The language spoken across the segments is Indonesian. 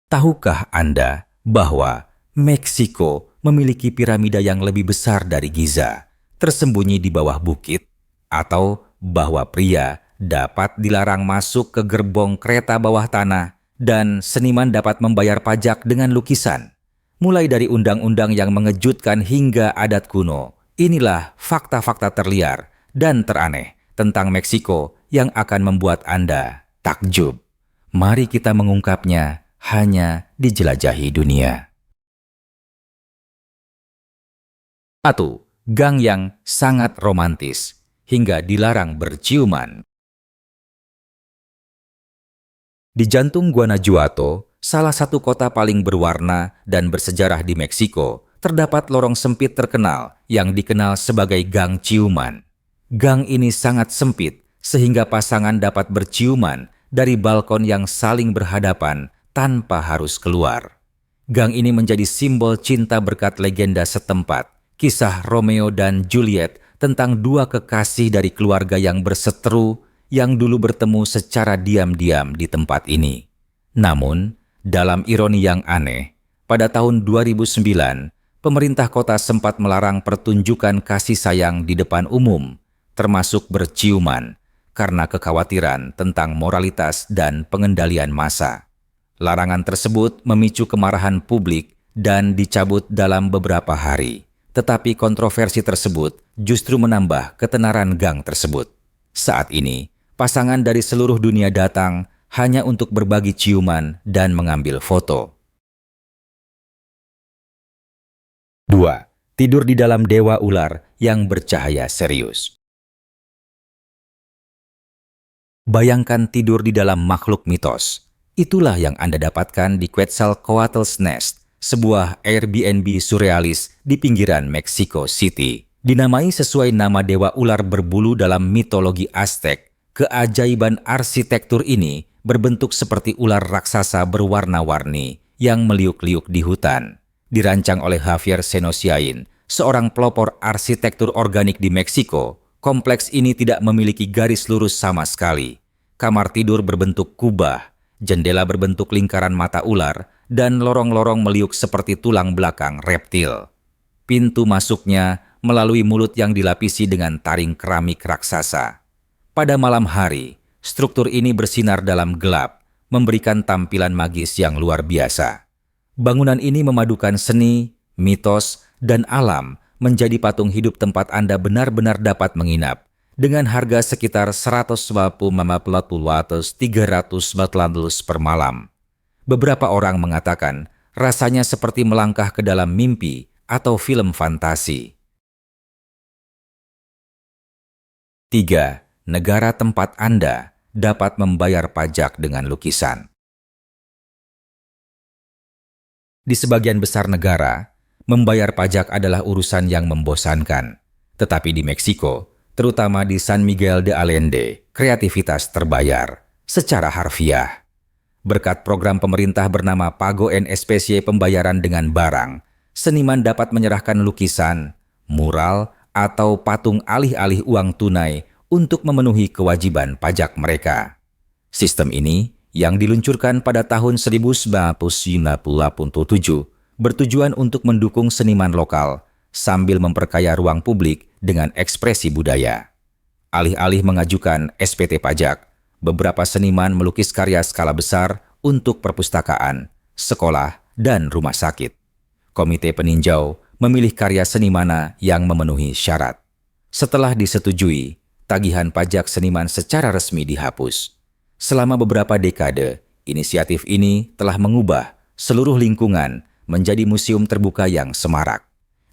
Tahukah Anda bahwa Meksiko memiliki piramida yang lebih besar dari Giza, tersembunyi di bawah bukit? Atau bahwa pria dapat dilarang masuk ke gerbong kereta bawah tanah dan seniman dapat membayar pajak dengan lukisan? Mulai dari undang-undang yang mengejutkan hingga adat kuno, inilah fakta-fakta terliar dan teraneh tentang Meksiko yang akan membuat Anda takjub. Mari kita mengungkapnya hanya dijelajahi dunia. 1. Gang yang sangat romantis hingga dilarang berciuman. Di jantung Guanajuato, salah satu kota paling berwarna dan bersejarah di Meksiko, terdapat lorong sempit terkenal yang dikenal sebagai Gang Ciuman. Gang ini sangat sempit sehingga pasangan dapat berciuman dari balkon yang saling berhadapan tanpa harus keluar. Gang ini menjadi simbol cinta berkat legenda setempat, kisah Romeo dan Juliet tentang dua kekasih dari keluarga yang berseteru yang dulu bertemu secara diam-diam di tempat ini. Namun, dalam ironi yang aneh, pada tahun 2009, pemerintah kota sempat melarang pertunjukan kasih sayang di depan umum, termasuk berciuman, karena kekhawatiran tentang moralitas dan pengendalian massa. Larangan tersebut memicu kemarahan publik dan dicabut dalam beberapa hari. Tetapi kontroversi tersebut justru menambah ketenaran gang tersebut. Saat ini, pasangan dari seluruh dunia datang hanya untuk berbagi ciuman dan mengambil foto. 2. Tidur di dalam dewa ular yang bercahaya serius. Bayangkan tidur di dalam makhluk mitos. Itulah yang Anda dapatkan di Quetzalcoatl's Nest, sebuah Airbnb surrealis di pinggiran Mexico City. Dinamai sesuai nama dewa ular berbulu dalam mitologi Aztec, keajaiban arsitektur ini berbentuk seperti ular raksasa berwarna-warni yang meliuk-liuk di hutan. Dirancang oleh Javier Senosiain, seorang pelopor arsitektur organik di Meksiko, kompleks ini tidak memiliki garis lurus sama sekali. Kamar tidur berbentuk kubah, jendela berbentuk lingkaran mata ular, dan lorong-lorong meliuk seperti tulang belakang reptil. Pintu masuknya melalui mulut yang dilapisi dengan taring keramik raksasa. Pada malam hari, struktur ini bersinar dalam gelap, memberikan tampilan magis yang luar biasa. Bangunan ini memadukan seni, mitos, dan alam menjadi patung hidup tempat Anda benar-benar dapat menginap. Dengan harga sekitar 150 $300 per malam. Beberapa orang mengatakan rasanya seperti melangkah ke dalam mimpi atau film fantasi. 3. Negara tempat Anda dapat membayar pajak dengan lukisan. Di sebagian besar negara, membayar pajak adalah urusan yang membosankan. Tetapi di Meksiko, terutama di San Miguel de Allende, kreativitas terbayar secara harfiah. Berkat program pemerintah bernama Pago en Especie pembayaran dengan barang, seniman dapat menyerahkan lukisan, mural, atau patung alih-alih uang tunai untuk memenuhi kewajiban pajak mereka. Sistem ini, yang diluncurkan pada tahun 1997, bertujuan untuk mendukung seniman lokal sambil memperkaya ruang publik dengan ekspresi budaya. Alih-alih mengajukan SPT pajak, beberapa seniman melukis karya skala besar untuk perpustakaan, sekolah, dan rumah sakit. Komite peninjau memilih karya seni mana yang memenuhi syarat. Setelah disetujui, tagihan pajak seniman secara resmi dihapus. Selama beberapa dekade, inisiatif ini telah mengubah seluruh lingkungan menjadi museum terbuka yang semarak.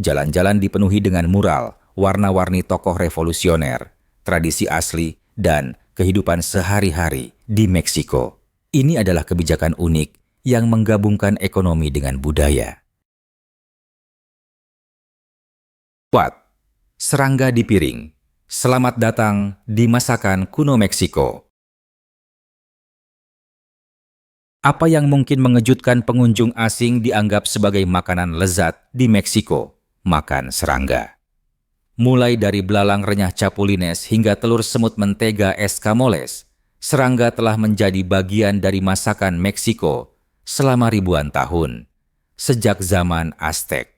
Jalan-jalan dipenuhi dengan mural, warna-warni tokoh revolusioner, tradisi asli, dan kehidupan sehari-hari di Meksiko. Ini adalah kebijakan unik yang menggabungkan ekonomi dengan budaya. 4. Serangga di piring. Selamat datang di masakan kuno Meksiko. Apa yang mungkin mengejutkan pengunjung asing dianggap sebagai makanan lezat di Meksiko? Makan serangga. Mulai dari belalang renyah capulines hingga telur semut mentega escamoles, serangga telah menjadi bagian dari masakan Meksiko selama ribuan tahun, sejak zaman Aztek.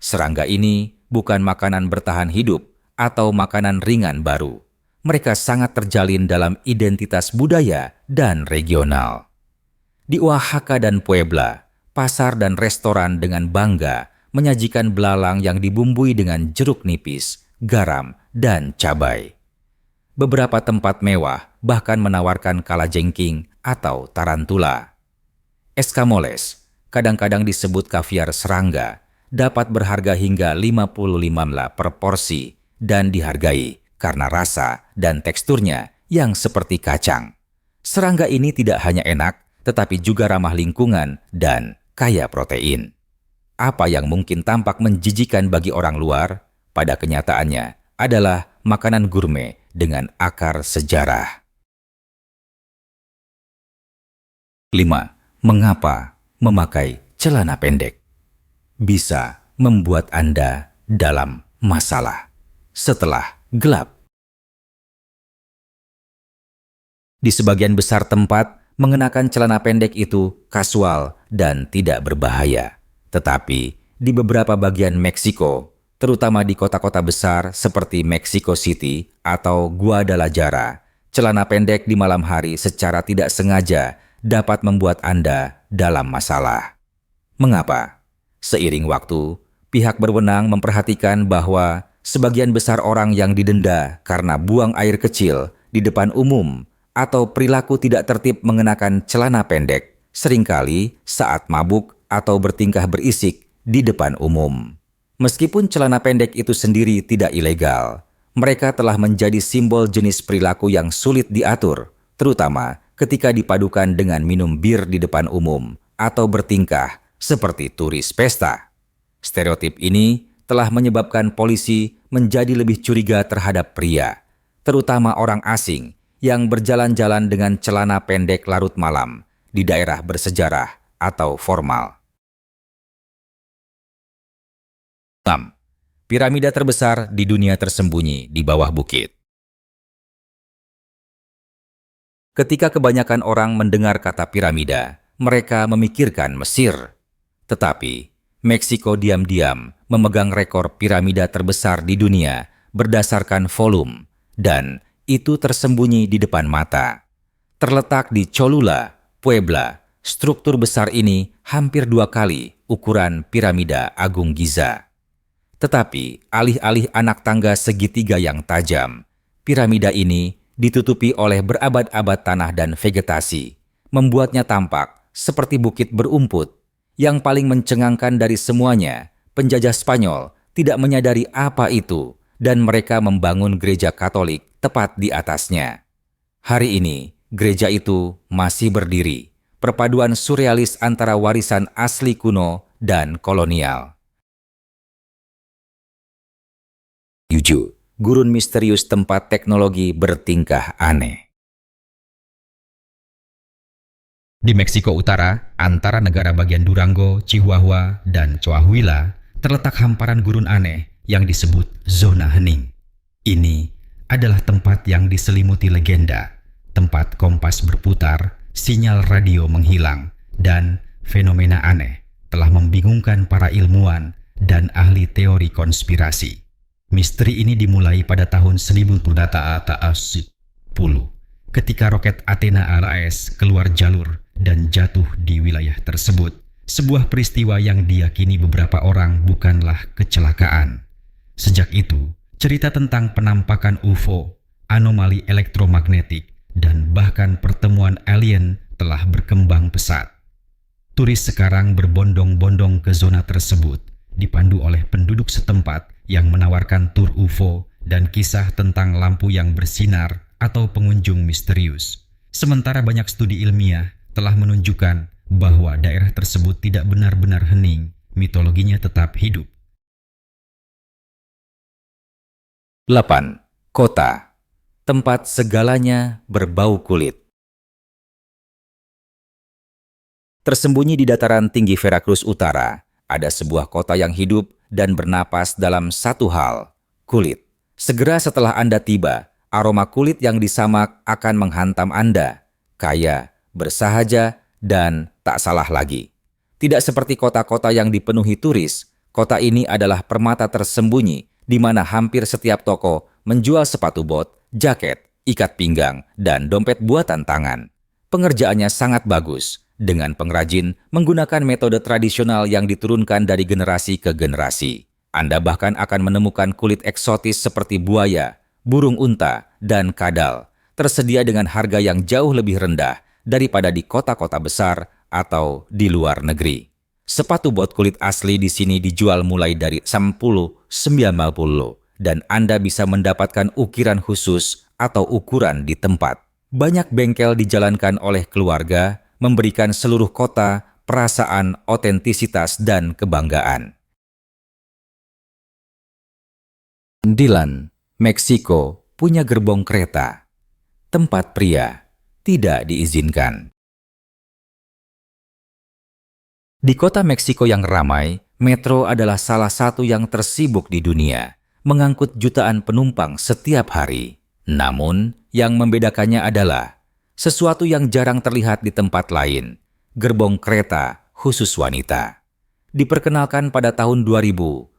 Serangga ini bukan makanan bertahan hidup atau makanan ringan baru. Mereka sangat terjalin dalam identitas budaya dan regional. Di Oaxaca dan Puebla, pasar dan restoran dengan bangga menyajikan belalang yang dibumbui dengan jeruk nipis, garam, dan cabai. Beberapa tempat mewah bahkan menawarkan kalajengking atau tarantula. Escamoles, kadang-kadang disebut kaviar serangga, dapat berharga hingga 55 mla per porsi dan dihargai karena rasa dan teksturnya yang seperti kacang. Serangga ini tidak hanya enak, tetapi juga ramah lingkungan dan kaya protein. Apa yang mungkin tampak menjijikan bagi orang luar, pada kenyataannya adalah makanan gourmet dengan akar sejarah. 5. Mengapa memakai celana pendek bisa membuat Anda dalam masalah setelah gelap? Di sebagian besar tempat, mengenakan celana pendek itu kasual dan tidak berbahaya. Tetapi di beberapa bagian Meksiko, terutama di kota-kota besar seperti Mexico City atau Guadalajara, celana pendek di malam hari secara tidak sengaja dapat membuat Anda dalam masalah. Mengapa? Seiring waktu, pihak berwenang memperhatikan bahwa sebagian besar orang yang didenda karena buang air kecil di depan umum atau perilaku tidak tertib mengenakan celana pendek seringkali saat mabuk atau bertingkah berisik di depan umum. Meskipun celana pendek itu sendiri tidak ilegal, mereka telah menjadi simbol jenis perilaku yang sulit diatur, terutama ketika dipadukan dengan minum bir di depan umum atau bertingkah seperti turis pesta. Stereotip ini telah menyebabkan polisi menjadi lebih curiga terhadap pria, terutama orang asing yang berjalan-jalan dengan celana pendek larut malam di daerah bersejarah atau formal. 6. Piramida terbesar di dunia tersembunyi di bawah bukit. Ketika kebanyakan orang mendengar kata piramida, mereka memikirkan Mesir. Tetapi, Meksiko diam-diam memegang rekor piramida terbesar di dunia berdasarkan volume, dan itu tersembunyi di depan mata. Terletak di Cholula, Puebla, struktur besar ini hampir 2 kali ukuran piramida Agung Giza. Tetapi, alih-alih anak tangga segitiga yang tajam, piramida ini ditutupi oleh berabad-abad tanah dan vegetasi, membuatnya tampak seperti bukit berumput. Yang paling mencengangkan dari semuanya, penjajah Spanyol tidak menyadari apa itu, dan mereka membangun gereja Katolik tepat di atasnya. Hari ini, gereja itu masih berdiri, perpaduan surrealis antara warisan asli kuno dan kolonial. 7. Gurun misterius tempat teknologi bertingkah aneh. Di Meksiko Utara, antara negara bagian Durango, Chihuahua, dan Coahuila, terletak hamparan gurun aneh yang disebut zona hening. Ini adalah tempat yang diselimuti legenda, tempat kompas berputar, sinyal radio menghilang, dan fenomena aneh telah membingungkan para ilmuwan dan ahli teori konspirasi. Misteri ini dimulai pada tahun 1010 ketika roket Athena ALAS keluar jalur dan jatuh di wilayah tersebut. Sebuah peristiwa yang diyakini beberapa orang bukanlah kecelakaan. Sejak itu, cerita tentang penampakan UFO, anomali elektromagnetik, dan bahkan pertemuan alien telah berkembang pesat. Turis sekarang berbondong-bondong ke zona tersebut, dipandu oleh penduduk setempat yang menawarkan tur UFO dan kisah tentang lampu yang bersinar atau pengunjung misterius. Sementara banyak studi ilmiah telah menunjukkan bahwa daerah tersebut tidak benar-benar hening, mitologinya tetap hidup. 8. Kota, tempat segalanya berbau kulit. Tersembunyi di dataran tinggi Veracruz Utara, ada sebuah kota yang hidup dan bernapas dalam satu hal, kulit. Segera setelah Anda tiba, aroma kulit yang disamak akan menghantam Anda. Kaya, bersahaja, dan tak salah lagi. Tidak seperti kota-kota yang dipenuhi turis, kota ini adalah permata tersembunyi di mana hampir setiap toko menjual sepatu bot, jaket, ikat pinggang, dan dompet buatan tangan. Pengerjaannya sangat bagus, dengan pengrajin menggunakan metode tradisional yang diturunkan dari generasi ke generasi. Anda bahkan akan menemukan kulit eksotis seperti buaya, burung unta, dan kadal, tersedia dengan harga yang jauh lebih rendah daripada di kota-kota besar atau di luar negeri. Sepatu bot kulit asli di sini dijual mulai dari 10-90 dan Anda bisa mendapatkan ukiran khusus atau ukuran di tempat. Banyak bengkel dijalankan oleh keluarga, memberikan seluruh kota perasaan otentisitas dan kebanggaan. Dillon, Meksiko punya gerbong kereta. Tempat pria tidak diizinkan. Di kota Meksiko yang ramai, metro adalah salah satu yang tersibuk di dunia, mengangkut jutaan penumpang setiap hari. Namun, yang membedakannya adalah sesuatu yang jarang terlihat di tempat lain, gerbong kereta khusus wanita. Diperkenalkan pada tahun 2000,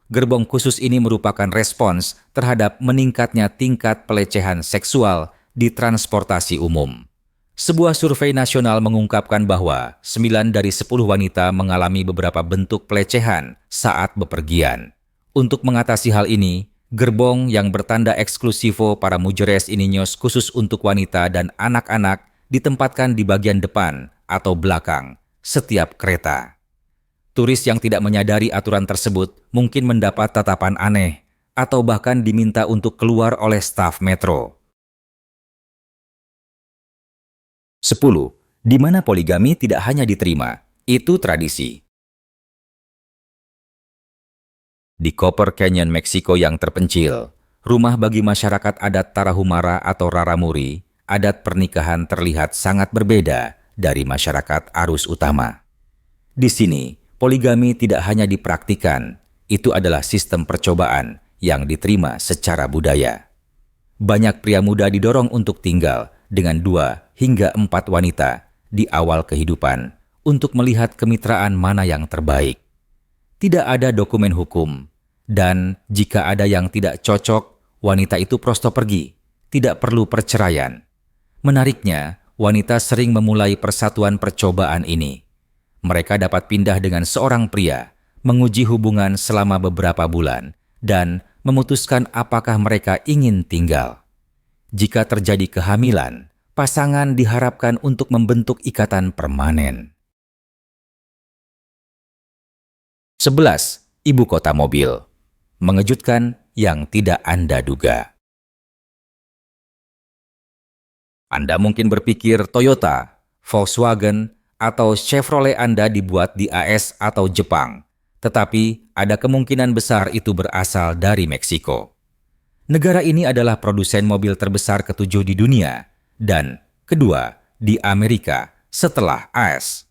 gerbong khusus ini merupakan respons terhadap meningkatnya tingkat pelecehan seksual di transportasi umum. Sebuah survei nasional mengungkapkan bahwa 9 dari 10 wanita mengalami beberapa bentuk pelecehan saat bepergian. Untuk mengatasi hal ini, gerbong yang bertanda eksklusivo para mujeres niños khusus untuk wanita dan anak-anak ditempatkan di bagian depan atau belakang setiap kereta. Turis yang tidak menyadari aturan tersebut mungkin mendapat tatapan aneh atau bahkan diminta untuk keluar oleh staf metro. 10. Di mana poligami tidak hanya diterima, itu tradisi. Di Copper Canyon, Meksiko yang terpencil, rumah bagi masyarakat adat Tarahumara atau Raramuri, adat pernikahan terlihat sangat berbeda dari masyarakat arus utama. Di sini, poligami tidak hanya dipraktikan, itu adalah sistem percobaan yang diterima secara budaya. Banyak pria muda didorong untuk tinggal dengan 2 hingga 4 wanita di awal kehidupan untuk melihat kemitraan mana yang terbaik. Tidak ada dokumen hukum, dan jika ada yang tidak cocok, wanita itu prosto pergi, tidak perlu perceraian. Menariknya, wanita sering memulai persatuan percobaan ini. Mereka dapat pindah dengan seorang pria, menguji hubungan selama beberapa bulan, dan memutuskan apakah mereka ingin tinggal. Jika terjadi kehamilan, pasangan diharapkan untuk membentuk ikatan permanen. 11. Ibu kota mobil. Mengejutkan yang tidak Anda duga. Anda mungkin berpikir Toyota, Volkswagen, atau Chevrolet Anda dibuat di AS atau Jepang, tetapi ada kemungkinan besar itu berasal dari Meksiko. Negara ini adalah produsen mobil terbesar ke-7 di dunia dan kedua di Amerika setelah AS.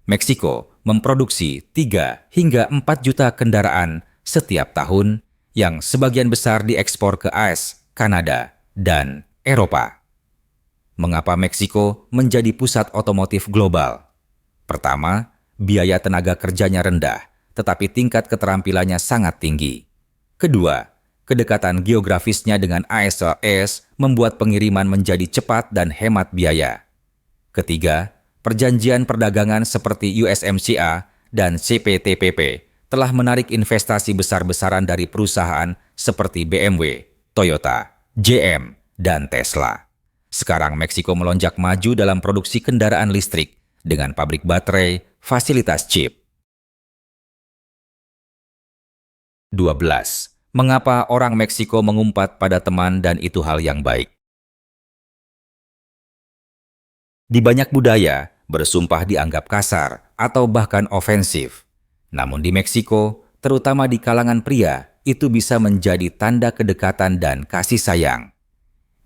Meksiko memproduksi 3 hingga 4 juta kendaraan setiap tahun yang sebagian besar diekspor ke AS, Kanada, dan Eropa. Mengapa Meksiko menjadi pusat otomotif global? Pertama, biaya tenaga kerjanya rendah, tetapi tingkat keterampilannya sangat tinggi. Kedua, kedekatan geografisnya dengan AS membuat pengiriman menjadi cepat dan hemat biaya. Ketiga, perjanjian perdagangan seperti USMCA dan CPTPP telah menarik investasi besar-besaran dari perusahaan seperti BMW, Toyota, GM, dan Tesla. Sekarang Meksiko melonjak maju dalam produksi kendaraan listrik dengan pabrik baterai, fasilitas chip. 12. Mengapa orang Meksiko mengumpat pada teman dan itu hal yang baik? Di banyak budaya, bersumpah dianggap kasar atau bahkan ofensif. Namun di Meksiko, terutama di kalangan pria, itu bisa menjadi tanda kedekatan dan kasih sayang.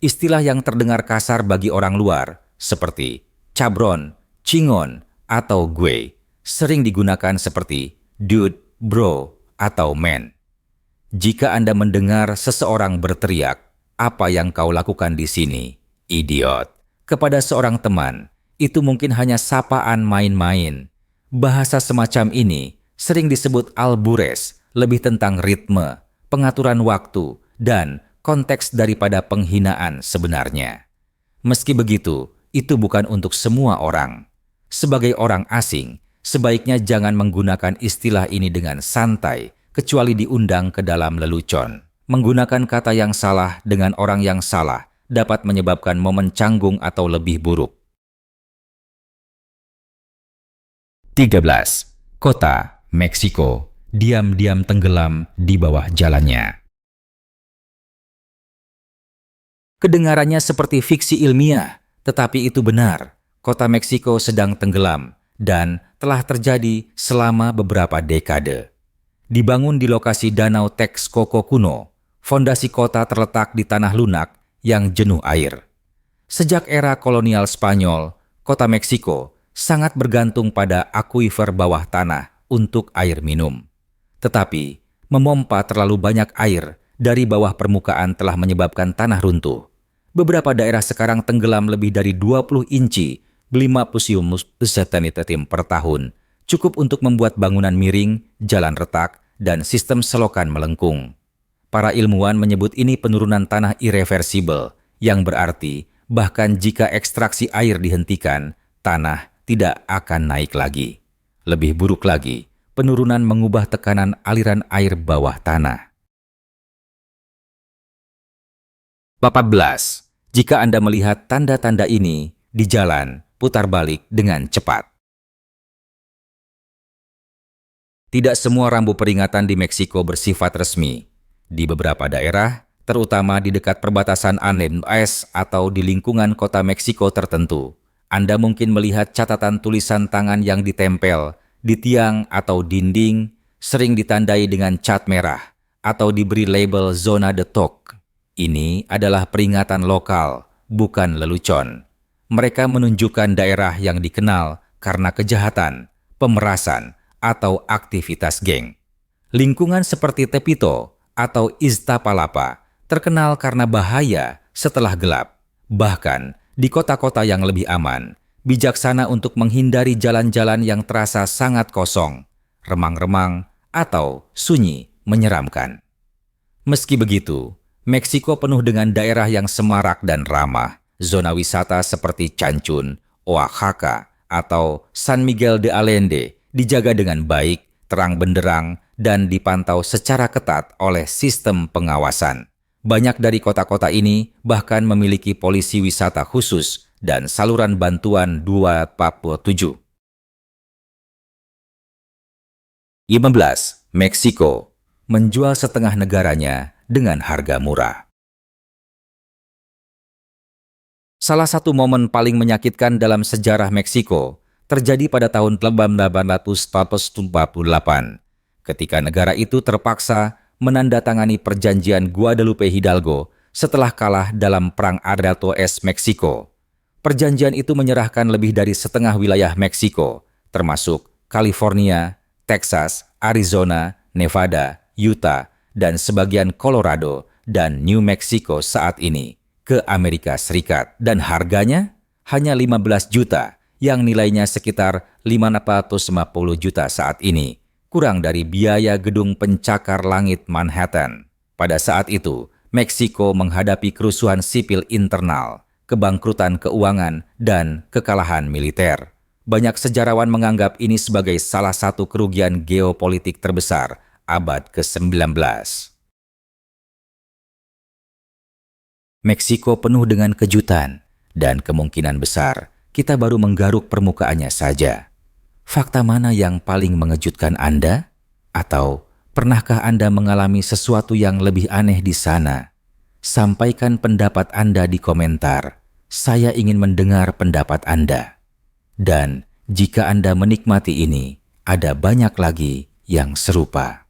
Istilah yang terdengar kasar bagi orang luar, seperti cabron, chingon, atau gue, sering digunakan seperti dude, bro, atau man. Jika Anda mendengar seseorang berteriak, "Apa yang kau lakukan di sini, idiot?" kepada seorang teman, itu mungkin hanya sapaan main-main. Bahasa semacam ini sering disebut albures, lebih tentang ritme, pengaturan waktu, dan konteks daripada penghinaan sebenarnya. Meski begitu, itu bukan untuk semua orang. Sebagai orang asing, sebaiknya jangan menggunakan istilah ini dengan santai, kecuali diundang ke dalam lelucon. Menggunakan kata yang salah dengan orang yang salah dapat menyebabkan momen canggung atau lebih buruk. 13. Kota Meksiko diam-diam tenggelam di bawah jalannya. Kedengarannya seperti fiksi ilmiah, tetapi itu benar. Kota Meksiko sedang tenggelam dan telah terjadi selama beberapa dekade. Dibangun di lokasi Danau Texcoco kuno, fondasi kota terletak di tanah lunak yang jenuh air. Sejak era kolonial Spanyol, kota Meksiko sangat bergantung pada akuifer bawah tanah untuk air minum. Tetapi, memompa terlalu banyak air dari bawah permukaan telah menyebabkan tanah runtuh. Beberapa daerah sekarang tenggelam lebih dari 20 inci 50 cm per tahun, cukup untuk membuat bangunan miring, jalan retak, dan sistem selokan melengkung. Para ilmuwan menyebut ini penurunan tanah irreversibel, yang berarti bahkan jika ekstraksi air dihentikan, tanah tidak akan naik lagi. Lebih buruk lagi, penurunan mengubah tekanan aliran air bawah tanah. 14. Jika Anda melihat tanda-tanda ini di jalan, putar balik dengan cepat. Tidak semua rambu peringatan di Meksiko bersifat resmi. Di beberapa daerah, terutama di dekat perbatasan ANLAS atau di lingkungan kota Meksiko tertentu, Anda mungkin melihat catatan tulisan tangan yang ditempel di tiang atau dinding, sering ditandai dengan cat merah atau diberi label zona de toque. Ini adalah peringatan lokal, bukan lelucon. Mereka menunjukkan daerah yang dikenal karena kejahatan, pemerasan, atau aktivitas geng. Lingkungan seperti Tepito atau Iztapalapa terkenal karena bahaya setelah gelap. Bahkan di kota-kota yang lebih aman, bijaksana untuk menghindari jalan-jalan yang terasa sangat kosong, remang-remang, atau sunyi menyeramkan. Meski begitu, Meksiko penuh dengan daerah yang semarak dan ramah. Zona wisata seperti Cancun, Oaxaca, atau San Miguel de Allende dijaga dengan baik, terang benderang, dan dipantau secara ketat oleh sistem pengawasan. Banyak dari kota-kota ini bahkan memiliki polisi wisata khusus dan saluran bantuan 247. 15. Meksiko menjual setengah negaranya dengan harga murah. Salah satu momen paling menyakitkan dalam sejarah Meksiko terjadi pada tahun 1848 ketika negara itu terpaksa menandatangani perjanjian Guadalupe Hidalgo setelah kalah dalam Perang Ardennes Meksiko. Perjanjian itu menyerahkan lebih dari setengah wilayah Meksiko, termasuk California, Texas, Arizona, Nevada, Utah, dan sebagian Colorado dan New Mexico saat ini ke Amerika Serikat, dan harganya hanya 15 juta yang nilainya sekitar 550 juta saat ini, kurang dari biaya gedung pencakar langit Manhattan. Pada saat itu, Meksiko menghadapi kerusuhan sipil internal, kebangkrutan keuangan, dan kekalahan militer. Banyak sejarawan menganggap ini sebagai salah satu kerugian geopolitik terbesar abad ke-19. Meksiko penuh dengan kejutan, dan kemungkinan besar kita baru menggaruk permukaannya saja. Fakta mana yang paling mengejutkan Anda? Atau pernahkah Anda mengalami sesuatu yang lebih aneh di sana? Sampaikan pendapat Anda di komentar. Saya ingin mendengar pendapat Anda. Dan jika Anda menikmati ini, ada banyak lagi yang serupa.